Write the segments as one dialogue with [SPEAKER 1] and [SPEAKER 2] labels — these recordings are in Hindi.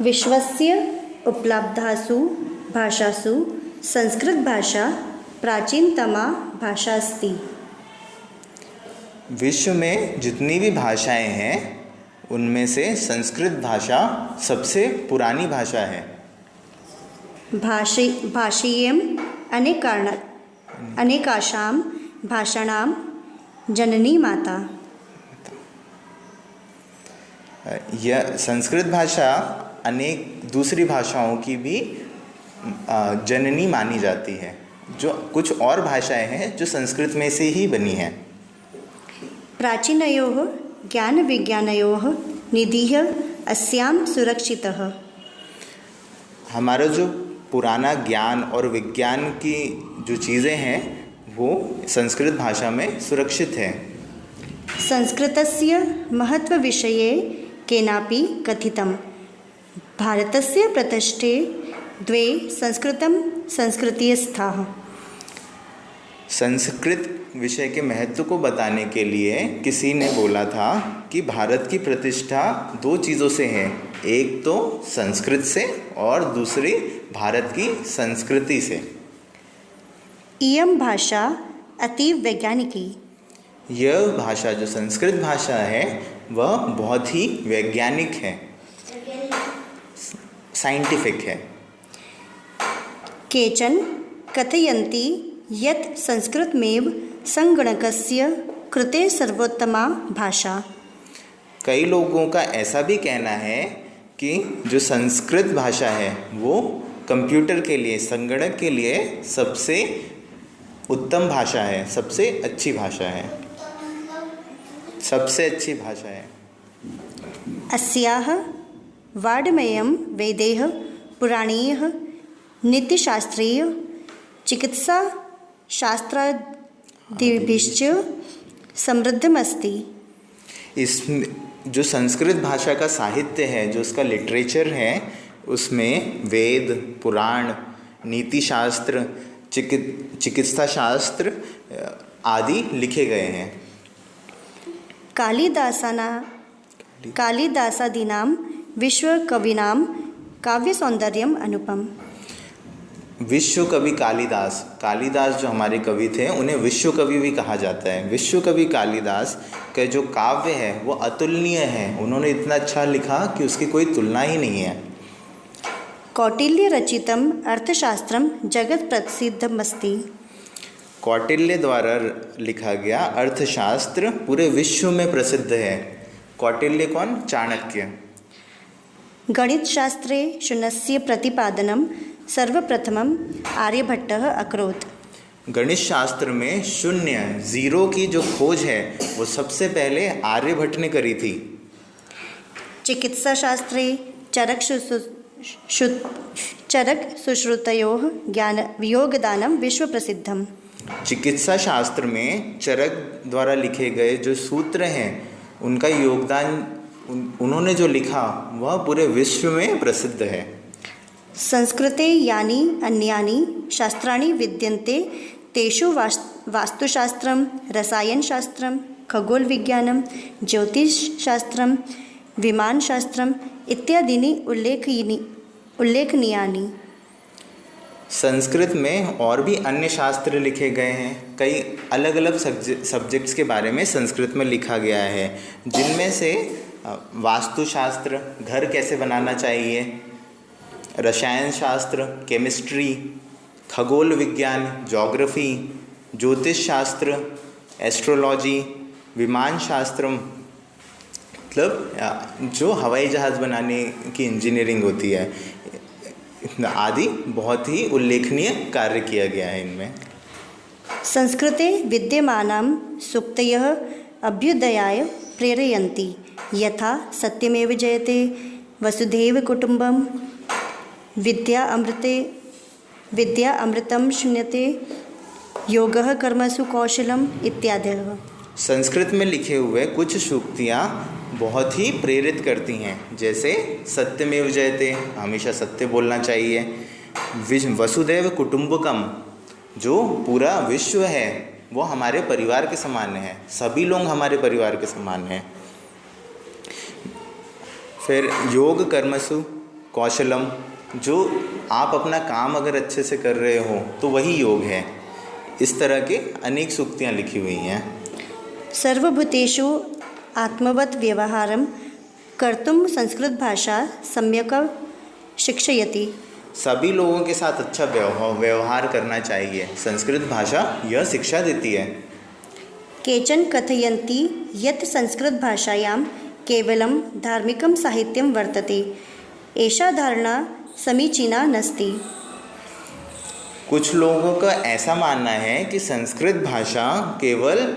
[SPEAKER 1] विश्वस्य उपलब्धासु भाषासु संस्कृत भाषा प्राचीनतमा भाषा अस्ति।
[SPEAKER 2] विश्व में जितनी भी भाषाएं हैं उनमें से संस्कृत भाषा सबसे पुरानी भाषा है।
[SPEAKER 1] भाषीयम् अनेकाशां भाषाणां जननी माता।
[SPEAKER 2] यह संस्कृत भाषा अनेक दूसरी भाषाओं की भी जननी मानी जाती है। जो कुछ और भाषाएं हैं जो संस्कृत में से ही बनी हैं।
[SPEAKER 1] प्राचीनयोः ज्ञानविज्ञानयोः निधिः अस्यां सुरक्षितः।
[SPEAKER 2] हमारा जो पुराना ज्ञान और विज्ञान की जो चीज़ें हैं वो संस्कृत भाषा में सुरक्षित है।
[SPEAKER 1] संस्कृतस्य महत्त्वविषये केनापि कथितं। भारतस्य प्रतिष्ठे द्वे संस्कृतं संस्कृतिस्थाः।
[SPEAKER 2] संस्कृत विषय के महत्व को बताने के लिए किसी ने बोला था कि भारत की प्रतिष्ठा दो चीज़ों से है, एक तो संस्कृत से और दूसरी भारत की संस्कृति से।
[SPEAKER 1] इयं भाषा अतीव वैज्ञानिकी।
[SPEAKER 2] यह भाषा जो संस्कृत भाषा है वह बहुत ही वैज्ञानिक है, साइंटिफिक है।
[SPEAKER 1] केचन कथयन्ति यत् संस्कृतमेव संगणकस्य कृते सर्वोत्तमा भाषा।
[SPEAKER 2] कई लोगों का ऐसा भी कहना है कि जो संस्कृत भाषा है वो कंप्यूटर के लिए, संगणक के लिए सबसे उत्तम भाषा है, सबसे अच्छी भाषा है, सबसे अच्छी भाषा है।
[SPEAKER 1] अस्याः वाङ्मयं वेदैः, पुराणैः, नीतिशास्त्रैः, चिकित्साशास्त्रादिभिश्च समृद्धमस्ति।
[SPEAKER 2] इसमें जो संस्कृत भाषा का साहित्य है, जो उसका लिटरेचर है, उसमें वेद, पुराण, नीति शास्त्र, चिकित्सा शास्त्र आदि लिखे गए हैं।
[SPEAKER 1] कालिदासादीनां विश्वकवीनां काव्यसौन्दर्यम् अनुपम।
[SPEAKER 2] विश्व कवि कालिदास जो हमारे कवि थे उन्हें विश्व कवि भी कहा जाता है। विश्व कवि कालिदास के जो काव्य है वो अतुलनीय है। उन्होंने इतना अच्छा लिखा कि उसकी कोई तुलना ही नहीं है।
[SPEAKER 1] कौटिल्य रचितम् अर्थशास्त्रम जगत प्रसिद्धमस्ति।
[SPEAKER 2] कौटिल्य द्वारा लिखा गया अर्थशास्त्र पूरे विश्व में प्रसिद्ध है। कौटिल्य कौन? चाणक्य।
[SPEAKER 1] गणितशास्त्रे शून्यस्य प्रतिपादनं सर्वप्रथमम् आर्यभट्टः अकरोत्।
[SPEAKER 2] गणित शास्त्र में शून्य, जीरो की जो खोज है वो सबसे पहले आर्यभट्ट ने करी थी।
[SPEAKER 1] चिकित्साशास्त्रे चरक सुश्रुतयोः ज्ञान योगदानं विश्वप्रसिद्धम्।
[SPEAKER 2] चिकित्सा शास्त्र में चरक द्वारा लिखे गए जो सूत्र हैं उनका योगदान, उन्होंने जो लिखा वह पूरे विश्व में प्रसिद्ध है।
[SPEAKER 1] संस्कृते यानि अन्यानि शास्त्राणि विद्यन्ते तेषु वास्तुशास्त्रं, रसायनशास्त्रं, खगोलविज्ञानं, ज्योतिषशास्त्रं, विमानशास्त्रम् इत्यादीनि उल्लेखनीयानि।
[SPEAKER 2] संस्कृत में और भी अन्य शास्त्र लिखे गए हैं। कई अलग अलग सब्जेक्ट्स के बारे में संस्कृत में लिखा गया है, जिनमें से वास्तुशास्त्र, घर कैसे बनाना चाहिए, रसायन शास्त्र, केमिस्ट्री, खगोल विज्ञान, ज्योग्राफी, ज्योतिष शास्त्र, एस्ट्रोलॉजी, विमान शास्त्र, मतलब जो हवाई जहाज़ बनाने की इंजीनियरिंग होती है, आदि बहुत ही उल्लेखनीय कार्य किया गया है इनमें।
[SPEAKER 1] संस्कृते विद्यमानां सूक्तयः अभ्युदयाय प्रेरयन्ति, यथा सत्यमेव जयते, वसुधैव कुटुम्बकम्, विद्या अमृतं शून्यते, योगः कर्मसु कौशलम इत्यादि। संस्कृत
[SPEAKER 2] में लिखे हुए कुछ सूक्तियाँ बहुत ही प्रेरित करती हैं, जैसे सत्यमेव जयते, हमेशा सत्य बोलना चाहिए, वसुधैव कुटुम्बकम, जो पूरा विश्व है वो हमारे परिवार के समान है, सभी लोग हमारे परिवार के समान हैं। फिर योग कर्मसु कौशलम, जो आप अपना काम अगर अच्छे से कर रहे हो तो वही योग है। इस तरह के अनेक सूक्तियाँ लिखी हुई हैं।
[SPEAKER 1] सर्वभूतेषु आत्मवत् व्यवहारं कर्तुं संस्कृत भाषा सम्यक् शिक्षयति।
[SPEAKER 2] सभी लोगों के साथ अच्छा व्यवहार करना चाहिए, संस्कृत भाषा यह शिक्षा देती है।
[SPEAKER 1] केचन कथयन्ति यत् संस्कृत भाषायां केवलं धार्मिकं साहित्यं वर्तते। एषा धारणा समीचीना नास्ति।
[SPEAKER 2] कुछ लोगों का ऐसा मानना है कि संस्कृत भाषा केवल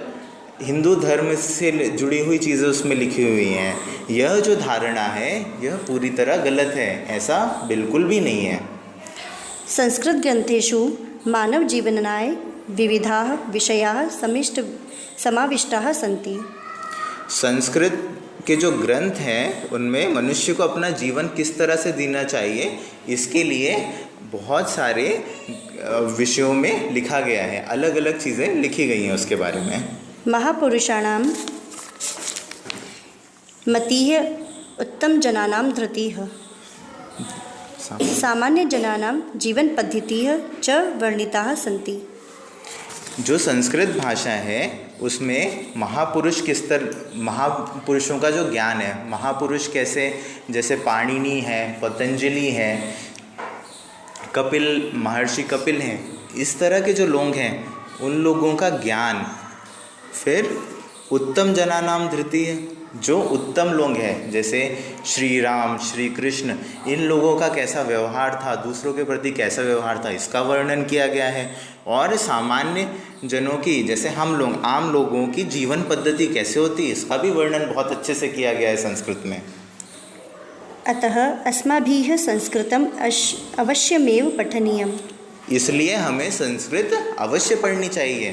[SPEAKER 2] हिंदू धर्म से जुड़ी हुई चीज़ें उसमें लिखी हुई हैं। यह जो धारणा है यह पूरी तरह गलत है, ऐसा बिल्कुल भी नहीं है।
[SPEAKER 1] संस्कृत ग्रंथेषु मानव जीवनाय विविधाः विषयाः समाविष्टाः सन्ति।
[SPEAKER 2] संस्कृत के जो ग्रंथ हैं उनमें मनुष्य को अपना जीवन किस तरह से जीना चाहिए इसके लिए बहुत सारे विषयों में लिखा गया है, अलग अलग चीज़ें लिखी गई हैं उसके बारे में।
[SPEAKER 1] महापुरुषाणां मतिः उत्तम जनानां धृतिः सामान्य जनानां जीवन पद्धतिः च वर्णिताः सन्ति।
[SPEAKER 2] जो संस्कृत भाषा है उसमें महापुरुषों का जो ज्ञान है, महापुरुष कैसे, जैसे पाणिनि है, पतंजलि है, कपिल, महर्षि कपिल हैं, इस तरह के जो लोग हैं उन लोगों का ज्ञान। फिर उत्तम जनानाम धृति है, जो उत्तम लोग हैं जैसे श्री राम, श्री कृष्ण, इन लोगों का कैसा व्यवहार था, दूसरों के प्रति कैसा व्यवहार था, इसका वर्णन किया गया है। और सामान्य जनों की, जैसे हम लोग, आम लोगों की जीवन पद्धति कैसे होती है, इसका भी वर्णन बहुत अच्छे से किया गया है संस्कृत में।
[SPEAKER 1] अतः अस्माभिः संस्कृतम् अवश्यमेव पठनीयम्।
[SPEAKER 2] इसलिए हमें संस्कृत अवश्य पढ़नी चाहिए।